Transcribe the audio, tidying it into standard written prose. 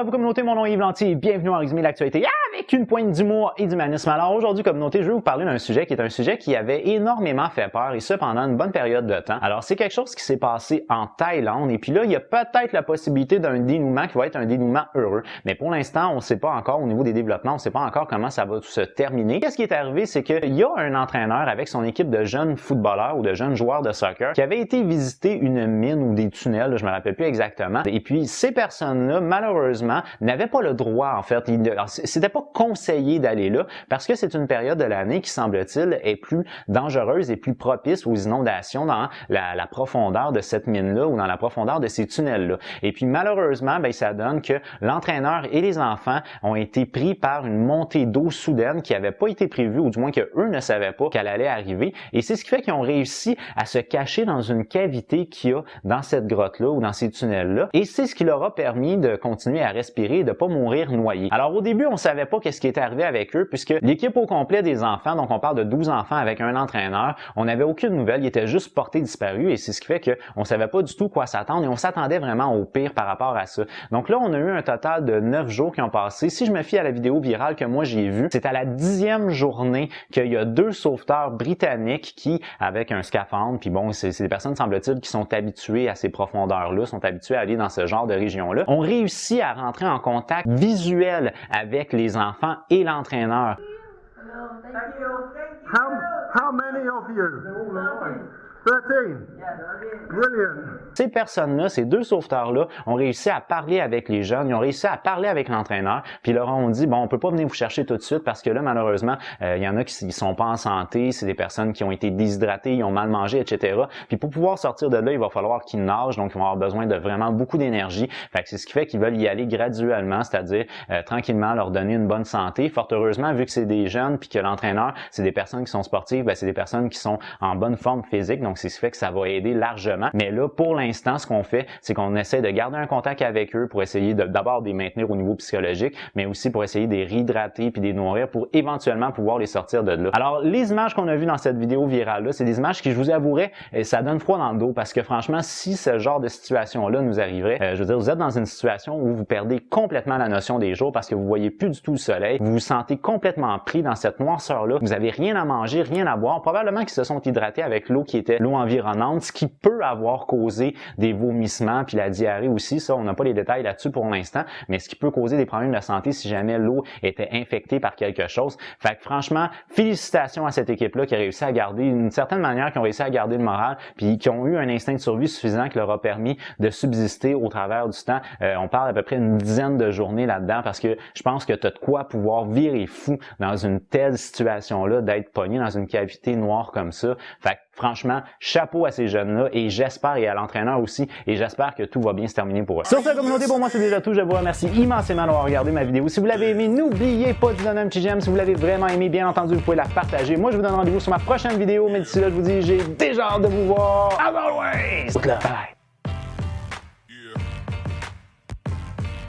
à vous communauté, mon nom est Yves Lantier et bienvenue à Résumé l'actualité avec une pointe d'humour et d'humanisme. Alors aujourd'hui communauté, je vais vous parler d'un sujet qui est un sujet qui avait énormément fait peur et ce pendant une bonne période de temps. Alors c'est quelque chose qui s'est passé en Thaïlande et puis là il y a peut-être la possibilité d'un dénouement qui va être un dénouement heureux. Mais pour l'instant on ne sait pas encore au niveau des développements, on ne sait pas encore comment ça va se terminer. Qu'est-ce qui est arrivé, c'est qu'il y a un entraîneur avec son équipe de jeunes footballeurs ou de jeunes joueurs de soccer qui avait été visiter une mine ou des tunnels, je me rappelle plus exactement. Et puis ces personnes-là, malheureusement, n'avaient pas le droit, en fait. C'était pas conseillé d'aller là parce que c'est une période de l'année qui, semble-t-il, est plus dangereuse et plus propice aux inondations dans la profondeur de cette mine-là ou dans la profondeur de ces tunnels-là. Et puis, malheureusement, ben, ça donne que l'entraîneur et les enfants ont été pris par une montée d'eau soudaine qui n'avait pas été prévue, ou du moins qu'eux ne savaient pas qu'elle allait arriver. Et c'est ce qui fait qu'ils ont réussi à se cacher dans une cavité qu'il y a dans cette grotte-là ou dans ces tunnels-là. Et c'est ce qui leur a permis de continuer à respirer et de pas mourir noyés. Alors au début, on savait pas qu'est-ce qui était arrivé avec eux puisque l'équipe au complet des enfants, donc on parle de 12 enfants avec un entraîneur, on n'avait aucune nouvelle, ils étaient juste portés disparus et c'est ce qui fait qu'on savait pas du tout quoi s'attendre et on s'attendait vraiment au pire par rapport à ça. Donc là, on a eu un total de 9 jours qui ont passé. Si je me fie à la vidéo virale que moi j'ai vue, c'est à la 10e journée qu'il y a 2 sauveteurs britanniques qui, avec un scaphandre, puis bon, c'est des personnes, semble-t-il, qui sont habituées à ces profondeurs-là, sont habituées à aller dans ce genre de région-là, ont réussi à rentrer en contact visuel avec les enfants et l'entraîneur. How many of you? 13. Brilliant. Ces personnes-là, ces 2 sauveteurs-là, ont réussi à parler avec les jeunes, ils ont réussi à parler avec l'entraîneur, puis ils leur ont dit, bon, on peut pas venir vous chercher tout de suite parce que là, malheureusement, il y en a qui sont pas en santé, c'est des personnes qui ont été déshydratées, ils ont mal mangé, etc. Puis pour pouvoir sortir de là, il va falloir qu'ils nagent, donc ils vont avoir besoin de vraiment beaucoup d'énergie. Fait que c'est ce qui fait qu'ils veulent y aller graduellement, c'est-à-dire tranquillement leur donner une bonne santé. Fort heureusement, vu que c'est des jeunes, puis que l'entraîneur, c'est des personnes qui sont sportives, ben, c'est des personnes qui sont en bonne forme physique, donc c'est ce qui fait que ça va aider largement. Mais là, pour l'instant, ce qu'on fait, c'est qu'on essaie de garder un contact avec eux pour essayer d'abord de les maintenir au niveau psychologique, mais aussi pour essayer de les réhydrater puis de les nourrir pour éventuellement pouvoir les sortir de là. Alors, les images qu'on a vues dans cette vidéo virale-là, c'est des images qui, je vous avouerai, ça donne froid dans le dos parce que franchement, si ce genre de situation-là nous arriverait, je veux dire, vous êtes dans une situation où vous perdez complètement la notion des jours parce que vous voyez plus du tout le soleil, vous vous sentez complètement pris dans cette noirceur-là, vous avez rien à manger, rien à boire, probablement qu'ils se sont hydratés avec l'eau qui était l'eau environnante, ce qui peut avoir causé des vomissements puis la diarrhée aussi, ça on n'a pas les détails là-dessus pour l'instant, mais ce qui peut causer des problèmes de santé si jamais l'eau était infectée par quelque chose. Fait que franchement, félicitations à cette équipe-là qui a réussi à garder, d'une certaine manière, qui ont réussi à garder le moral puis qui ont eu un instinct de survie suffisant qui leur a permis de subsister au travers du temps. On parle à peu près une dizaine de journées là-dedans parce que je pense que tu as de quoi pouvoir virer fou dans une telle situation-là, d'être pogné dans une cavité noire comme ça. Fait que franchement, chapeau à ces jeunes-là et j'espère, et à l'entraîneur aussi, et j'espère que tout va bien se terminer pour eux. Sur cette communauté, pour moi, c'est déjà tout. Je vous remercie immensément d'avoir regardé ma vidéo. Si vous l'avez aimé, n'oubliez pas de donner un petit j'aime. Si vous l'avez vraiment aimé, bien entendu, vous pouvez la partager. Moi, je vous donne rendez-vous sur ma prochaine vidéo, mais d'ici là, je vous dis, j'ai déjà hâte de vous voir. As always! Bye!